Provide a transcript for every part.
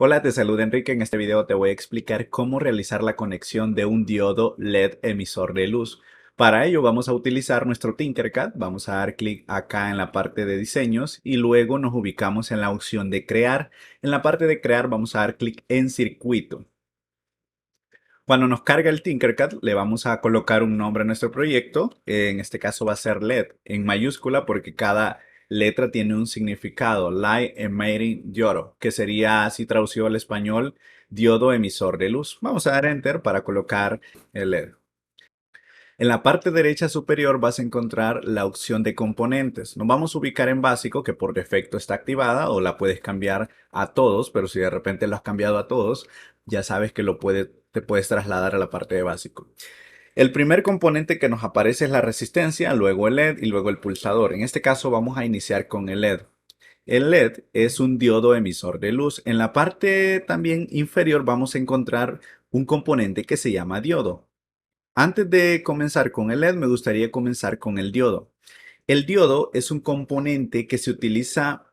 Hola, te saluda Enrique. En este video te voy a explicar cómo realizar la conexión de un diodo LED emisor de luz. Para ello vamos a utilizar nuestro Tinkercad. Vamos a dar clic acá en la parte de diseños y luego nos ubicamos en la opción de crear. En la parte de crear vamos a dar clic en circuito. Cuando nos carga el Tinkercad, le vamos a colocar un nombre a nuestro proyecto. En este caso va a ser LED en mayúscula porque cada letra tiene un significado. Light Emitting Diodo, que sería así traducido al español, diodo emisor de luz. Vamos a dar Enter para colocar el LED. En la parte derecha superior vas a encontrar la opción de componentes. Nos vamos a ubicar en básico, que por defecto está activada, o la puedes cambiar a todos, pero si de repente lo has cambiado a todos, ya sabes que te puedes trasladar a la parte de básico. El primer componente que nos aparece es la resistencia, luego el LED y luego el pulsador. En este caso vamos a iniciar con el LED. El LED es un diodo emisor de luz. En la parte también inferior vamos a encontrar un componente que se llama diodo. Antes de comenzar con el LED, me gustaría comenzar con el diodo. El diodo es un componente que se utiliza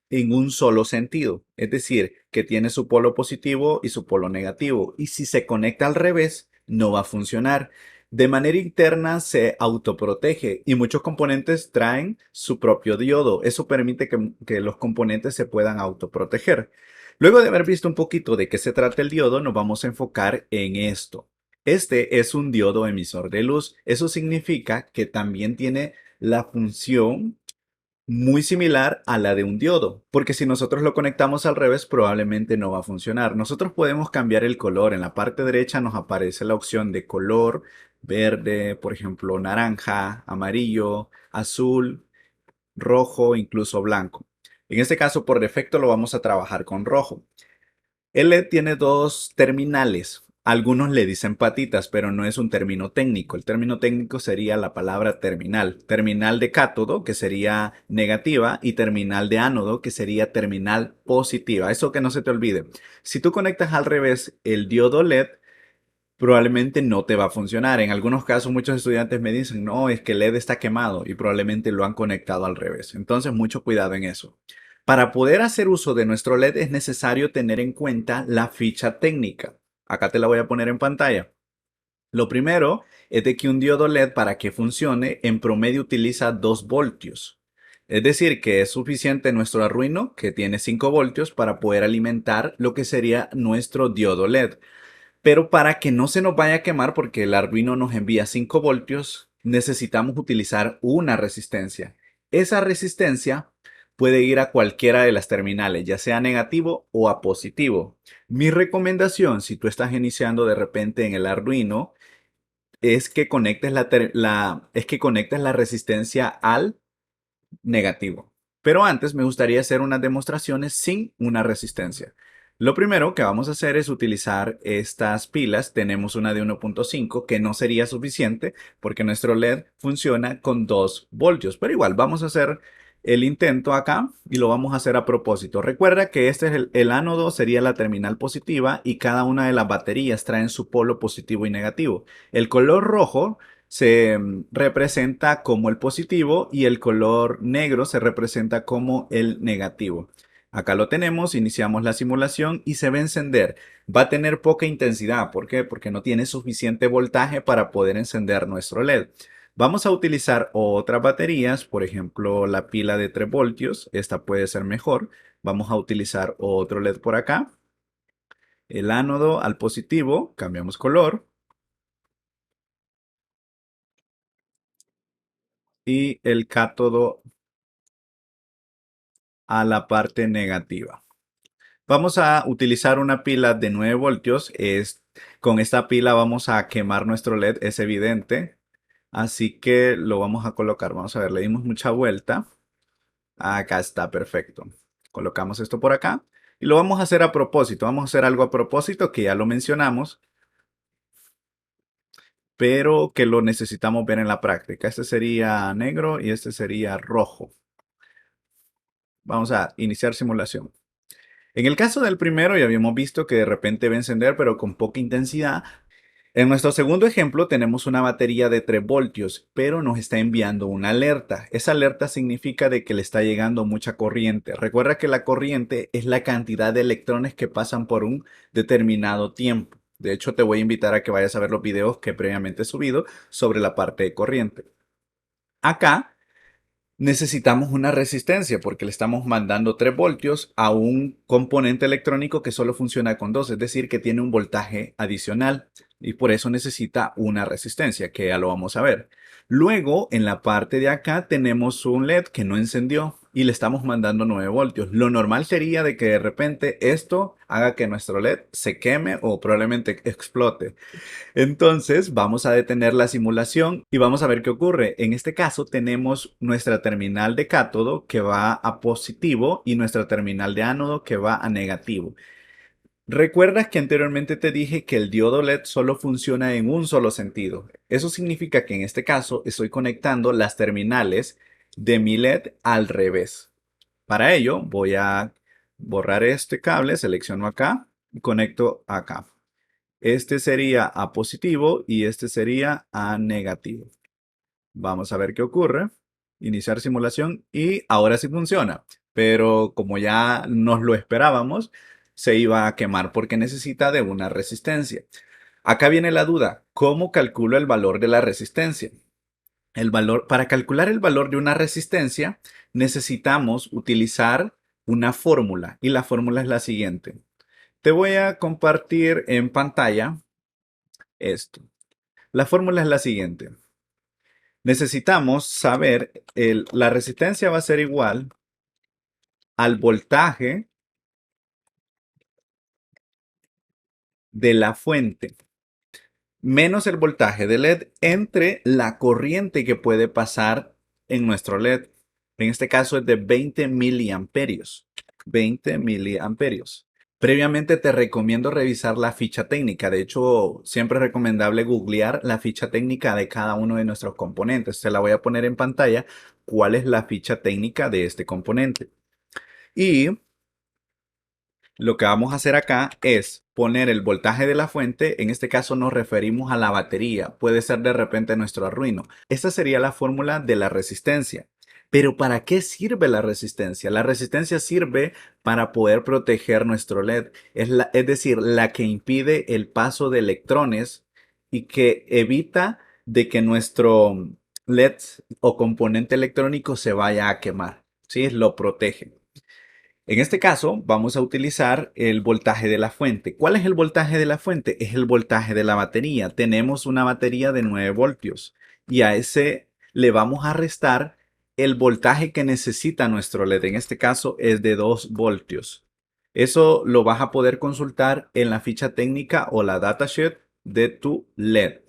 en un solo sentido, es decir, que tiene su polo positivo y su polo negativo. Y si se conecta al revés, no va a funcionar. De manera interna se autoprotege y muchos componentes traen su propio diodo. Eso permite que los componentes se puedan autoproteger. Luego de haber visto un poquito de qué se trata el diodo, nos vamos a enfocar en esto. Este es un diodo emisor de luz. Eso significa que también tiene la función muy similar a la de un diodo, porque si nosotros lo conectamos al revés probablemente no va a funcionar. Nosotros podemos cambiar el color. En la parte derecha nos aparece la opción de color verde, por ejemplo, naranja, amarillo, azul, rojo, incluso blanco. En este caso, por defecto, lo vamos a trabajar con rojo. El LED tiene dos terminales. Algunos le dicen patitas, pero no es un término técnico. El término técnico sería la palabra terminal. Terminal de cátodo, que sería negativa, y terminal de ánodo, que sería terminal positiva. Eso que no se te olvide. Si tú conectas al revés el diodo LED, probablemente no te va a funcionar. En algunos casos, muchos estudiantes me dicen, no, es que el LED está quemado y probablemente lo han conectado al revés. Entonces, mucho cuidado en eso. Para poder hacer uso de nuestro LED es necesario tener en cuenta la ficha técnica. Acá te la voy a poner en pantalla. Lo primero es de que un diodo LED para que funcione en promedio utiliza 2 voltios. Es decir, que es suficiente nuestro Arduino, que tiene 5 voltios, para poder alimentar lo que sería nuestro diodo LED. Pero para que no se nos vaya a quemar, porque el Arduino nos envía 5 voltios, necesitamos utilizar una resistencia. Esa resistencia puede ir a cualquiera de las terminales, ya sea negativo o a positivo. Mi recomendación, si tú estás iniciando de repente en el Arduino, es que conectes la resistencia al negativo. Pero antes me gustaría hacer unas demostraciones sin una resistencia. Lo primero que vamos a hacer es utilizar estas pilas. Tenemos una de 1.5 que no sería suficiente porque nuestro LED funciona con 2 voltios. Pero igual vamos a hacer el intento acá y lo vamos a hacer a propósito. Recuerda que este es el ánodo, sería la terminal positiva y cada una de las baterías traen su polo positivo y negativo. El color rojo se representa como el positivo y el color negro se representa como el negativo. Acá lo tenemos, iniciamos la simulación y se va a encender. Va a tener poca intensidad. ¿Por qué? Porque no tiene suficiente voltaje para poder encender nuestro LED. Vamos a utilizar otras baterías, por ejemplo, la pila de 3 voltios. Esta puede ser mejor. Vamos a utilizar otro LED por acá. El ánodo al positivo, cambiamos color. Y el cátodo a la parte negativa. Vamos a utilizar una pila de 9 voltios. Con esta pila vamos a quemar nuestro LED, es evidente. Así que lo vamos a colocar. Vamos a ver, le dimos mucha vuelta. Acá está, perfecto. Colocamos esto por acá. Y lo vamos a hacer a propósito. Vamos a hacer algo a propósito que ya lo mencionamos, pero que lo necesitamos ver en la práctica. Este sería negro y este sería rojo. Vamos a iniciar simulación. En el caso del primero ya habíamos visto que de repente va a encender pero con poca intensidad. En nuestro segundo ejemplo tenemos una batería de 3 voltios, pero nos está enviando una alerta. Esa alerta significa de que le está llegando mucha corriente. Recuerda que la corriente es la cantidad de electrones que pasan por un determinado tiempo. De hecho, te voy a invitar a que vayas a ver los videos que previamente he subido sobre la parte de corriente. Acá necesitamos una resistencia porque le estamos mandando 3 voltios a un componente electrónico que solo funciona con 2, es decir, que tiene un voltaje adicional y por eso necesita una resistencia, que ya lo vamos a ver. Luego, en la parte de acá tenemos un LED que no encendió y le estamos mandando 9 voltios. Lo normal sería de que de repente esto haga que nuestro LED se queme o probablemente explote. Entonces vamos a detener la simulación y vamos a ver qué ocurre. En este caso tenemos nuestra terminal de cátodo que va a positivo y nuestra terminal de ánodo que va a negativo. ¿Recuerdas que anteriormente te dije que el diodo LED solo funciona en un solo sentido? Eso significa que en este caso estoy conectando las terminales de mi LED al revés. Para ello voy a borrar este cable, selecciono acá y conecto acá. Este sería A positivo y este sería A negativo. Vamos a ver qué ocurre. Iniciar simulación y ahora sí funciona. Pero como ya nos lo esperábamos, se iba a quemar porque necesita de una resistencia. Acá viene la duda. ¿Cómo calculo el valor de la resistencia? Para calcular el valor de una resistencia, necesitamos utilizar una fórmula. Y la fórmula es la siguiente. Te voy a compartir en pantalla esto. La fórmula es la siguiente. Necesitamos saber, la resistencia va a ser igual al voltaje de la fuente menos el voltaje del LED entre la corriente que puede pasar en nuestro LED. En este caso es de 20 miliamperios. 20 miliamperios. Previamente te recomiendo revisar la ficha técnica. De hecho, siempre es recomendable googlear la ficha técnica de cada uno de nuestros componentes. Se la voy a poner en pantalla cuál es la ficha técnica de este componente. Y lo que vamos a hacer acá es poner el voltaje de la fuente. En este caso nos referimos a la batería. Puede ser de repente nuestro arruino. Esta sería la fórmula de la resistencia. Pero ¿para qué sirve la resistencia? La resistencia sirve para poder proteger nuestro LED. Es decir, la que impide el paso de electrones y que evita de que nuestro LED o componente electrónico se vaya a quemar. ¿Sí? Lo protege. En este caso, vamos a utilizar el voltaje de la fuente. ¿Cuál es el voltaje de la fuente? Es el voltaje de la batería. Tenemos una batería de 9 voltios y a ese le vamos a restar el voltaje que necesita nuestro LED. En este caso es de 2 voltios. Eso lo vas a poder consultar en la ficha técnica o la datasheet de tu LED.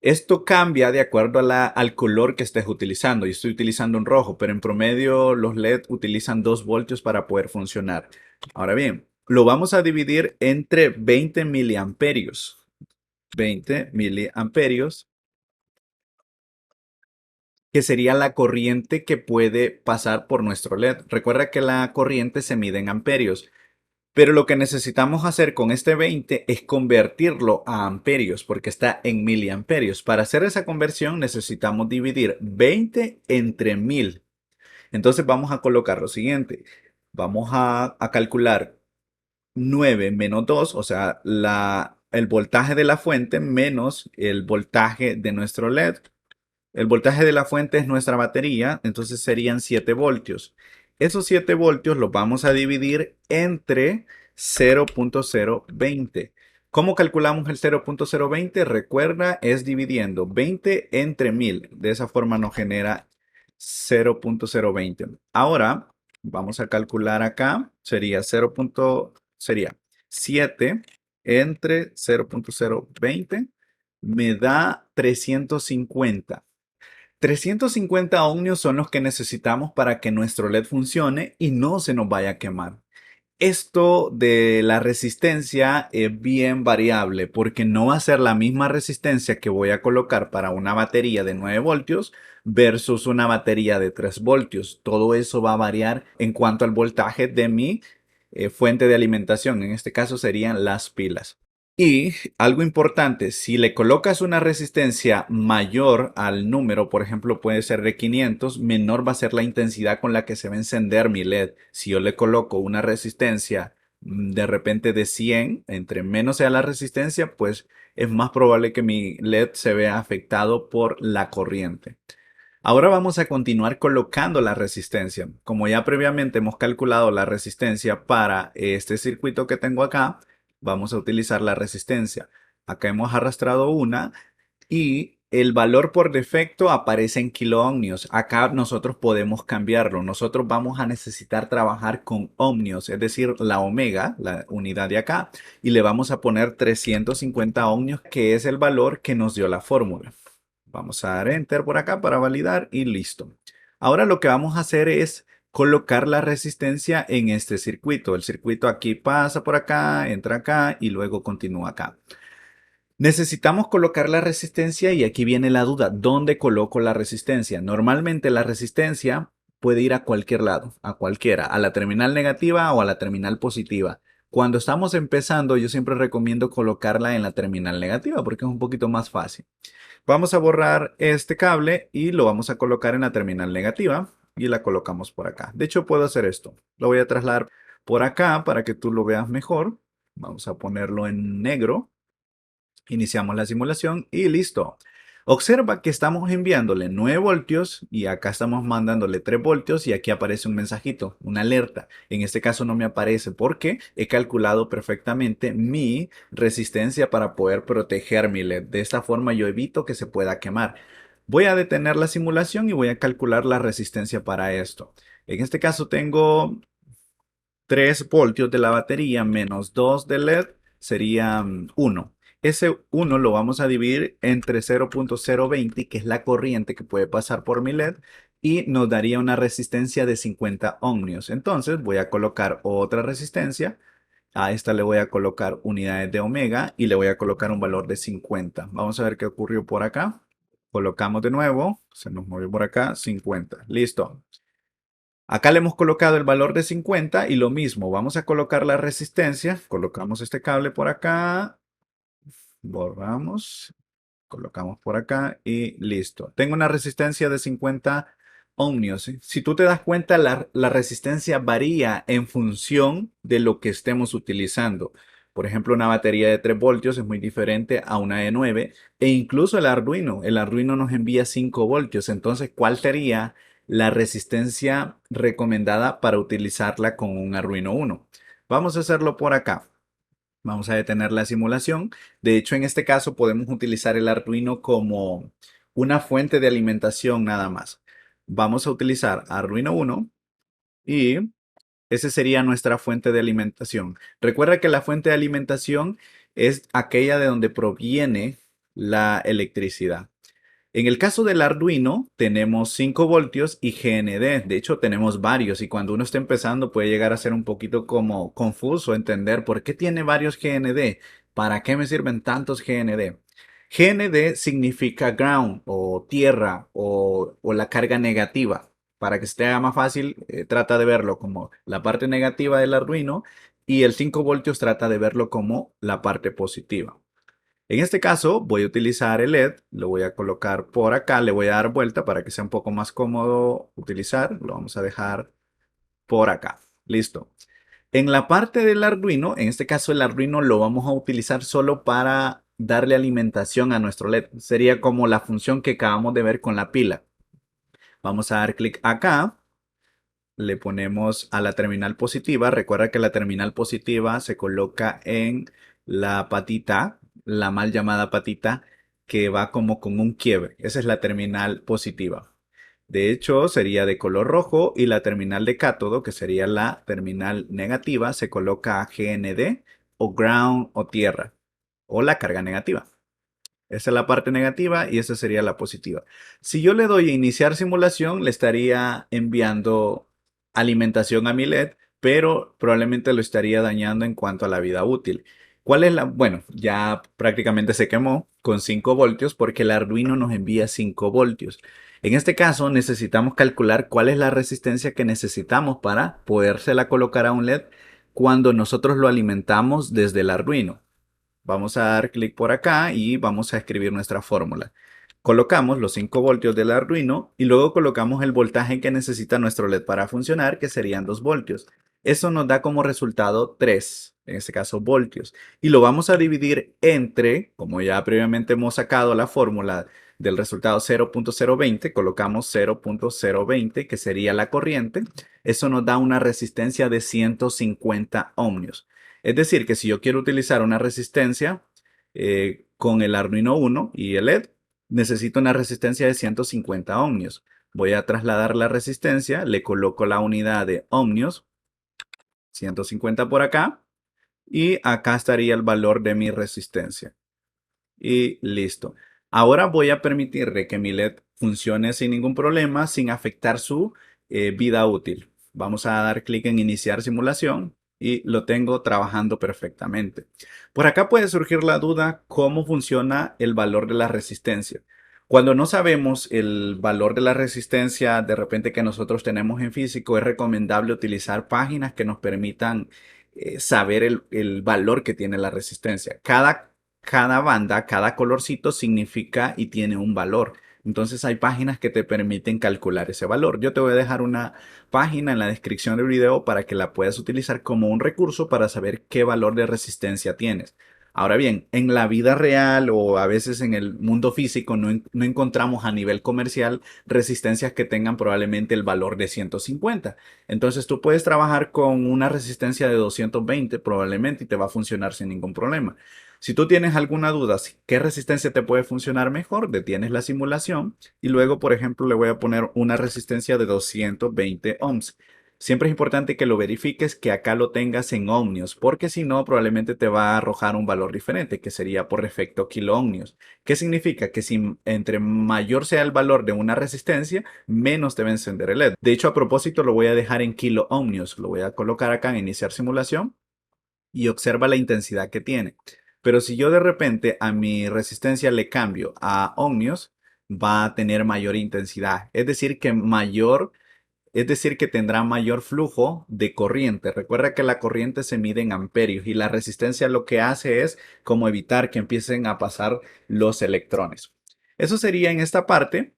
Esto cambia de acuerdo al color que estés utilizando. Yo estoy utilizando un rojo, pero en promedio los LED utilizan 2 voltios para poder funcionar. Ahora bien, lo vamos a dividir entre 20 miliamperios. 20 miliamperios, que sería la corriente que puede pasar por nuestro LED. Recuerda que la corriente se mide en amperios. Pero lo que necesitamos hacer con este 20 es convertirlo a amperios porque está en miliamperios. Para hacer esa conversión necesitamos dividir 20 entre 1000. Entonces vamos a colocar lo siguiente. Vamos a calcular 9 menos 2, o sea, el voltaje de la fuente menos el voltaje de nuestro LED. El voltaje de la fuente es nuestra batería, entonces serían 7 voltios. Esos 7 voltios los vamos a dividir entre 0.020. ¿Cómo calculamos el 0.020? Recuerda, es dividiendo 20 entre 1000. De esa forma nos genera 0.020. Ahora, vamos a calcular acá. Sería 7 entre 0.020. Me da 350. 350 ohmios son los que necesitamos para que nuestro LED funcione y no se nos vaya a quemar. Esto de la resistencia es bien variable porque no va a ser la misma resistencia que voy a colocar para una batería de 9 voltios versus una batería de 3 voltios. Todo eso va a variar en cuanto al voltaje de mi fuente de alimentación. En este caso serían las pilas. Y algo importante, si le colocas una resistencia mayor al número, por ejemplo, puede ser de 500, menor va a ser la intensidad con la que se va a encender mi LED. Si yo le coloco una resistencia de repente de 100, entre menos sea la resistencia, pues es más probable que mi LED se vea afectado por la corriente. Ahora vamos a continuar colocando la resistencia. Como ya previamente hemos calculado la resistencia para este circuito que tengo acá, vamos a utilizar la resistencia. Acá hemos arrastrado una y el valor por defecto aparece en kiloohmios. Acá nosotros podemos cambiarlo. Nosotros vamos a necesitar trabajar con ohmios, es decir, la omega, la unidad de acá, y le vamos a poner 350 ohmios, que es el valor que nos dio la fórmula. Vamos a dar Enter por acá para validar y listo. Ahora lo que vamos a hacer es colocar la resistencia en este circuito. El circuito aquí pasa por acá, entra acá y luego continúa acá. Necesitamos colocar la resistencia y aquí viene la duda. ¿Dónde coloco la resistencia? Normalmente la resistencia puede ir a cualquier lado, a cualquiera, a la terminal negativa o a la terminal positiva. Cuando estamos empezando, yo siempre recomiendo colocarla en la terminal negativa porque es un poquito más fácil. Vamos a borrar este cable y lo vamos a colocar en la terminal negativa y la colocamos por acá. De hecho, puedo hacer esto. Lo voy a trasladar por acá para que tú lo veas mejor. Vamos a ponerlo en negro. Iniciamos la simulación y listo. Observa que estamos enviándole 9 voltios y acá estamos mandándole 3 voltios y aquí aparece un mensajito, una alerta. En este caso no me aparece porque he calculado perfectamente mi resistencia para poder proteger mi LED. De esta forma yo evito que se pueda quemar. Voy a detener la simulación y voy a calcular la resistencia para esto. En este caso tengo 3 voltios de la batería menos 2 de LED serían 1. Ese 1 lo vamos a dividir entre 0.020, que es la corriente que puede pasar por mi LED, y nos daría una resistencia de 50 ohmios. Entonces voy a colocar otra resistencia. A esta le voy a colocar unidades de omega y le voy a colocar un valor de 50. Vamos a ver qué ocurrió por acá. Colocamos de nuevo. Se nos movió por acá 50. Listo. Acá le hemos colocado el valor de 50 y lo mismo, vamos a colocar la resistencia, colocamos este cable por acá, borramos, colocamos por acá y listo. Tengo una resistencia de 50 ohmios. ¿Sí? Si tú te das cuenta, la resistencia varía en función de lo que estemos utilizando. Por ejemplo, una batería de 3 voltios es muy diferente a una de 9 e incluso el Arduino. El Arduino nos envía 5 voltios. Entonces, ¿cuál sería la resistencia recomendada para utilizarla con un Arduino 1? Vamos a hacerlo por acá. Vamos a detener la simulación. De hecho, en este caso podemos utilizar el Arduino como una fuente de alimentación nada más. Vamos a utilizar Arduino 1 y esa sería nuestra fuente de alimentación. Recuerda que la fuente de alimentación es aquella de donde proviene la electricidad. En el caso del Arduino tenemos 5 voltios y GND. De hecho, tenemos varios y cuando uno está empezando puede llegar a ser un poquito como confuso entender por qué tiene varios GND. ¿Para qué me sirven tantos GND? GND significa ground o tierra o la carga negativa. Para que se te haga más fácil, trata de verlo como la parte negativa del Arduino y el 5 voltios trata de verlo como la parte positiva. En este caso voy a utilizar el LED, lo voy a colocar por acá, le voy a dar vuelta para que sea un poco más cómodo utilizar, lo vamos a dejar por acá. Listo. En la parte del Arduino, en este caso el Arduino lo vamos a utilizar solo para darle alimentación a nuestro LED. Sería como la función que acabamos de ver con la pila. Vamos a dar clic acá, le ponemos a la terminal positiva. Recuerda que la terminal positiva se coloca en la patita, la mal llamada patita, que va como con un quiebre. Esa es la terminal positiva. De hecho, sería de color rojo y la terminal de cátodo, que sería la terminal negativa, se coloca a GND o ground o tierra o la carga negativa. Esa es la parte negativa y esa sería la positiva. Si yo le doy a iniciar simulación, le estaría enviando alimentación a mi LED, pero probablemente lo estaría dañando en cuanto a la vida útil. ¿Cuál es la? Bueno, ya prácticamente se quemó con 5 voltios porque el Arduino nos envía 5 voltios. En este caso necesitamos calcular cuál es la resistencia que necesitamos para podérsela colocar a un LED cuando nosotros lo alimentamos desde el Arduino. Vamos a dar clic por acá y vamos a escribir nuestra fórmula. Colocamos los 5 voltios del Arduino y luego colocamos el voltaje que necesita nuestro LED para funcionar, que serían 2 voltios. Eso nos da como resultado 3, en este caso voltios. Y lo vamos a dividir entre, como ya previamente hemos sacado la fórmula del resultado 0.020, colocamos 0.020, que sería la corriente. Eso nos da una resistencia de 150 ohmios. Es decir, que si yo quiero utilizar una resistencia con el Arduino Uno y el LED, necesito una resistencia de 150 ohmios. Voy a trasladar la resistencia, le coloco la unidad de ohmios, 150 por acá, y acá estaría el valor de mi resistencia. Y listo. Ahora voy a permitirle que mi LED funcione sin ningún problema, sin afectar su vida útil. Vamos a dar clic en iniciar simulación y lo tengo trabajando perfectamente. Por acá puede surgir la duda cómo funciona el valor de la resistencia. Cuando no sabemos el valor de la resistencia de repente que nosotros tenemos en físico, es recomendable utilizar páginas que nos permitan saber el valor que tiene la resistencia. Cada banda, cada colorcito significa y tiene un valor. Entonces hay páginas que te permiten calcular ese valor. Yo te voy a dejar una página en la descripción del video para que la puedas utilizar como un recurso para saber qué valor de resistencia tienes. Ahora bien, en la vida real o a veces en el mundo físico no encontramos a nivel comercial resistencias que tengan probablemente el valor de 150. Entonces tú puedes trabajar con una resistencia de 220 probablemente y te va a funcionar sin ningún problema. Si tú tienes alguna duda, qué resistencia te puede funcionar mejor, detienes la simulación y luego, por ejemplo, le voy a poner una resistencia de 220 ohms. Siempre es importante que lo verifiques, que acá lo tengas en ohmios, porque si no, probablemente te va a arrojar un valor diferente, que sería por efecto kiloohmios. ¿Qué significa? Que si entre mayor sea el valor de una resistencia, menos te va a encender el LED. De hecho, a propósito, lo voy a dejar en kiloohmios. Lo voy a colocar acá en iniciar simulación y observa la intensidad que tiene. Pero si yo de repente a mi resistencia le cambio a ohmios, va a tener mayor intensidad. Es decir que tendrá mayor flujo de corriente. Recuerda que la corriente se mide en amperios y la resistencia lo que hace es como evitar que empiecen a pasar los electrones. Eso sería en esta parte.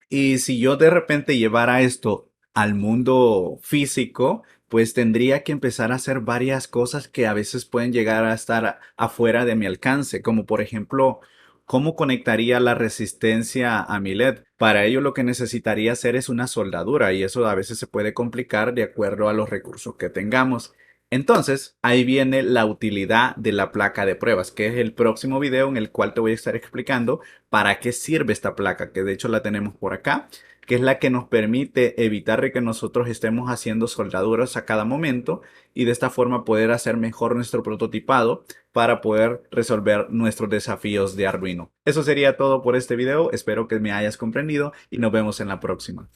Y si yo de repente llevara esto al mundo físico, pues tendría que empezar a hacer varias cosas que a veces pueden llegar a estar afuera de mi alcance, como por ejemplo, ¿cómo conectaría la resistencia a mi LED? Para ello lo que necesitaría hacer es una soldadura y eso a veces se puede complicar de acuerdo a los recursos que tengamos. Entonces, ahí viene la utilidad de la placa de pruebas, que es el próximo video en el cual te voy a estar explicando para qué sirve esta placa, que de hecho la tenemos por acá, que es la que nos permite evitar de que nosotros estemos haciendo soldaduras a cada momento y de esta forma poder hacer mejor nuestro prototipado para poder resolver nuestros desafíos de Arduino. Eso sería todo por este video, espero que me hayas comprendido y nos vemos en la próxima.